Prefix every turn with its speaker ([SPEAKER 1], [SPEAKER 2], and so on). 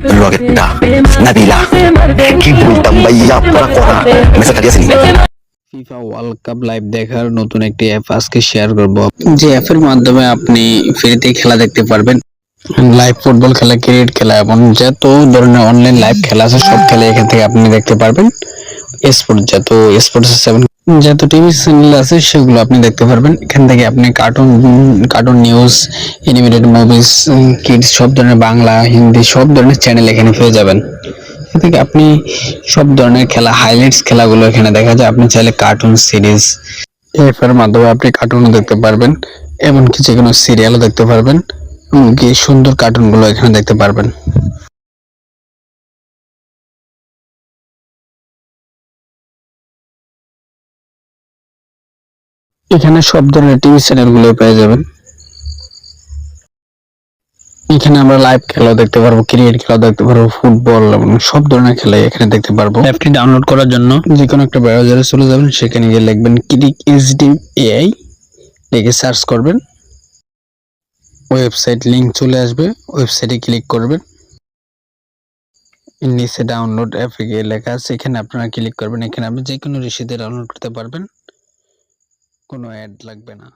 [SPEAKER 1] Loretta, Nabila, কি বলতাম ভাইয়া পড়া করা মেসেজ দিয়েছেন।
[SPEAKER 2] ফিফা ওয়ার্ল্ড কাপ লাইভ দেখার নতুন একটি অ্যাপ আজকে শেয়ার করব, যে অ্যাপের মাধ্যমে আপনি ফ্রিতে খেলা দেখতে পারবেন। লাইভ ফুটবল খেলা, ক্রিকেট খেলা এবং যত ধরনের অনলাইন লাইভ খেলা আছে সব খেলা এখান থেকে আপনি দেখতে পারবেন। স্পোর্টস 7 যত টিভি চ্যানেল আছে সেগুলো আপনি দেখতে পারবেন। এখান থেকে আপনি cartoon news, animated movies, kids সব ধরনের বাংলা হিন্দি সব ধরনের চ্যানেল এখানে পেয়ে যাবেন। এখান থেকে আপনি সব ধরনের খেলা হাইলাইটস খেলাগুলো এখানে দেখা যায়। আপনি চাইলে কার্টুন সিরিজ এর মাধ্যমে আপনি কার্টুনও দেখতে পারবেন, এমনকি যে কোনো সিরিয়ালও দেখতে পারবেন, এমনকি সুন্দর কার্টুনগুলো এখানে দেখতে পারবেন। এখানে সব ধরনের টিভি চ্যানেলগুলো পেয়ে যাবেন। এখানে আমরা লাইভ খেলাও দেখতে পারবো, ক্রিকেট খেলাও দেখতে পারবো, ফুটবল এবং সব ধরনের খেলাই এখানে দেখতে পারবো। অ্যাপটি ডাউনলোড করার জন্য যে কোনো একটা ব্রাউজারে চলে যাবেন, সেখানে গিয়ে লিখবেন ক্লিক এইচডি এআই, লিখে সার্চ করবেন। ওয়েবসাইট লিংক চলে আসবে, ওয়েবসাইটে ক্লিক করবেন। নিচে ডাউনলোড অ্যাপে গিয়ে লেখা আছে, এখানে আপনারা ক্লিক করবেন। এখানে আপনি যে কোনো রিসিতে ডাউনলোড করতে পারবেন, কোনো অ্যাড লাগবে না।